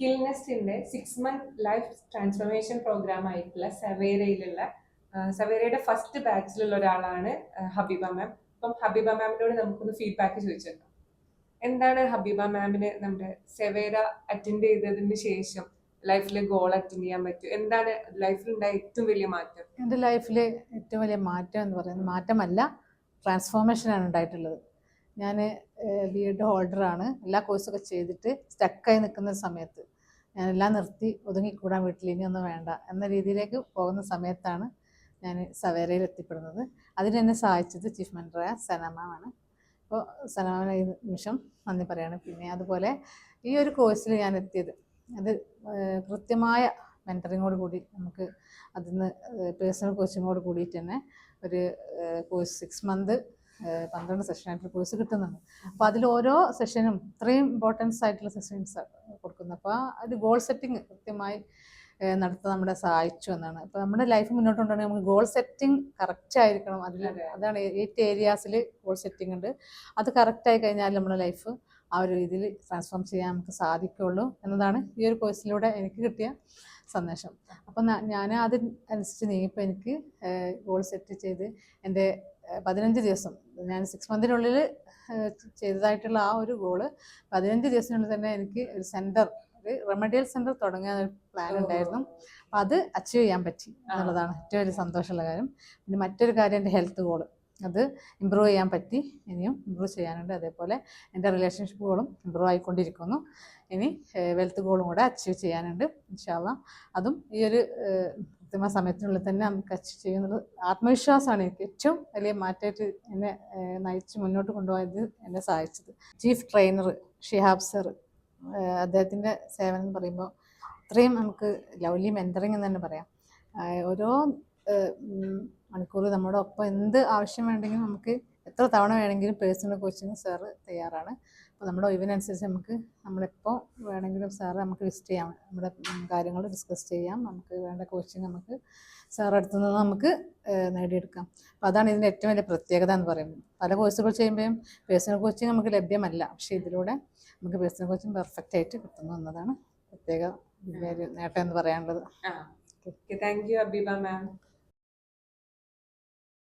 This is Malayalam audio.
സ്കിൽനെസ്സിന്റെ 6 month ലൈഫ് ട്രാൻസ്ഫോർമേഷൻ പ്രോഗ്രാം ആയിട്ടുള്ള സവേരയുടെ ഫസ്റ്റ് ബാച്ചിലുള്ള ഒരാളാണ് ഹബീബ മാം. അപ്പം ഹബീബ മാമിനോട് നമുക്കൊന്ന് ഫീഡ്ബാക്ക് ചോദിച്ചേക്കാം. എന്താണ് ഹബീബ മാമിന് നമ്മുടെ സെവേര അറ്റൻഡ് ചെയ്തതിന് ശേഷം ലൈഫിൽ ഗോൾ അറ്റൻഡ് ചെയ്യാൻ പറ്റും? എന്താണ് ലൈഫിൽ ഉണ്ടായ ഏറ്റവും വലിയ മാറ്റം? എൻ്റെ ലൈഫിൽ ഏറ്റവും വലിയ മാറ്റം എന്ന് പറയുന്നത് മാറ്റമല്ല, ട്രാൻസ്ഫോർമേഷനാണ് ഉണ്ടായിട്ടുള്ളത്. ഞാൻ ബി.എഡ് ഹോൾഡറാണ്. എല്ലാ കോഴ്സൊക്കെ ചെയ്തിട്ട് സ്റ്റക്കായി നിൽക്കുന്ന സമയത്ത് ഞാനെല്ലാം നിർത്തി ഒതുങ്ങിക്കൂടാൻ വീട്ടിൽ ഇനിയൊന്നും വേണ്ട എന്ന രീതിയിലേക്ക് പോകുന്ന സമയത്താണ് ഞാൻ സവേരയിൽ എത്തിപ്പെടുന്നത്. അതിനെന്നെ സഹായിച്ചത് ചീഫ് മെൻറ്ററായ സനമാമാണ്. അപ്പോൾ സനമാവിന് ഈ നിമിഷം നന്ദി പറയാണ്. പിന്നെ അതുപോലെ ഈ ഒരു കോഴ്സിൽ ഞാൻ എത്തിയത് അത് കൃത്യമായ മെൻറ്ററിങ്ങോട് കൂടി നമുക്ക് അതിന് പേഴ്സണൽ കോച്ചിങ്ങോട് കൂടിയിട്ട് തന്നെ ഒരു കോഴ്സ് 6 month 12 സെഷനായിട്ട് കോഴ്സ് കിട്ടുന്നുണ്ട്. അപ്പോൾ അതിൽ ഓരോ സെഷനും ഇത്രയും ഇമ്പോർട്ടൻസ് ആയിട്ടുള്ള സെഷൻസ് കൊടുക്കുന്നത്. അപ്പോൾ ഒരു ഗോൾ സെറ്റിംഗ് കൃത്യമായി നടത്താൻ നമ്മളെ സഹായിച്ചു എന്നാണ്. അപ്പോൾ നമ്മുടെ ലൈഫ് മുന്നോട്ട് കൊണ്ടുപോകണമെങ്കിൽ നമുക്ക് ഗോൾ സെറ്റിംഗ് കറക്റ്റ് ആയിരിക്കണം. അതാണ് 8 ഏരിയാസിൽ ഗോൾ സെറ്റിംഗ് ഉണ്ട്. അത് കറക്റ്റായി കഴിഞ്ഞാൽ നമ്മുടെ ലൈഫ് ആ ഒരു രീതിയിൽ ട്രാൻസ്ഫോം ചെയ്യാൻ നമുക്ക് സാധിക്കുള്ളൂ എന്നതാണ് ഈ ഒരു കോഴ്സിലൂടെ എനിക്ക് കിട്ടിയ സന്ദേശം. അപ്പം ഞാൻ അതിനനുസരിച്ച് നീങ്ങിയപ്പോൾ എനിക്ക് ഗോൾ സെറ്റ് ചെയ്ത് എൻ്റെ 15 ദിവസം ഞാൻ 6 monthനുള്ളിൽ ചെയ്തതായിട്ടുള്ള ആ ഒരു ഗോള് 15 ദിവസത്തിനുള്ളിൽ തന്നെ എനിക്ക് ഒരു സെൻറ്റർ, ഒരു റെമഡിയൽ സെൻറ്റർ തുടങ്ങാൻ ഒരു പ്ലാൻ ഉണ്ടായിരുന്നു. അപ്പം അത് അച്ചീവ് ചെയ്യാൻ പറ്റി എന്നുള്ളതാണ് ഏറ്റവും വലിയ സന്തോഷമുള്ള കാര്യം. പിന്നെ മറ്റൊരു കാര്യം എൻ്റെ ഹെൽത്ത് ഗോള്, അത് ഇമ്പ്രൂവ് ചെയ്യാൻ പറ്റി. ഇനിയും ഇമ്പ്രൂവ് ചെയ്യാനുണ്ട്. അതേപോലെ എൻ്റെ റിലേഷൻഷിപ്പ് ഗോളും ഇമ്പ്രൂവ് ആയിക്കൊണ്ടിരിക്കുന്നു. ഇനി വെൽത്ത് ഗോളും കൂടെ അച്ചീവ് ചെയ്യാനുണ്ട്. ഇൻഷാ അല്ലാഹ് അതും ഈ ഒരു കൃത്യമായ സമയത്തിനുള്ളിൽ തന്നെ നമുക്ക് അച്ചീവ് ചെയ്യുന്നത് ആത്മവിശ്വാസമാണ് എനിക്ക് ഏറ്റവും വലിയ മാറ്റമായിട്ട് എന്നെ നയിച്ച് മുന്നോട്ട് കൊണ്ടുപോയത്, എന്നെ സഹായിച്ചത്. ചീഫ് ട്രെയിനർ ഷിഹാബ് സർ, അദ്ദേഹത്തിൻ്റെ സേവനം എന്ന് പറയുമ്പോൾ ഇത്രയും നമുക്ക് ലവ്ലി മെൻറ്ററിങ് എന്ന് തന്നെ പറയാം. ഓരോ മണിക്കൂർ നമ്മുടെ ഒപ്പം എന്ത് ആവശ്യം വേണമെങ്കിലും നമുക്ക് എത്ര തവണ വേണമെങ്കിലും പേഴ്സണൽ കോച്ചിങ് സാറ് തയ്യാറാണ്. അപ്പോൾ നമ്മുടെ ഒഴിവിനനുസരിച്ച് നമുക്ക് നമ്മളെപ്പോൾ വേണമെങ്കിലും സാറ് നമുക്ക് വിസിറ്റ് ചെയ്യാം, നമ്മുടെ കാര്യങ്ങൾ ഡിസ്കസ് ചെയ്യാം. നമുക്ക് വേണ്ട കോച്ചിങ് നമുക്ക് സാറ് അടുത്തു നിന്ന് നമുക്ക് നേടിയെടുക്കാം. അപ്പോൾ അതാണ് ഇതിൻ്റെ ഏറ്റവും വലിയ പ്രത്യേകത എന്ന് പറയുന്നത്. പല കോഴ്സുകൾ ചെയ്യുമ്പോഴും പേഴ്സണൽ കോച്ചിങ് നമുക്ക് ലഭ്യമല്ല. പക്ഷേ ഇതിലൂടെ നമുക്ക് പേഴ്സണൽ കോച്ചിങ് പെർഫെക്റ്റ് ആയിട്ട് കിട്ടുന്നു എന്നതാണ് പ്രത്യേക നേട്ടം എന്ന് പറയാനുള്ളത്. Thank you Habeeba ma'am.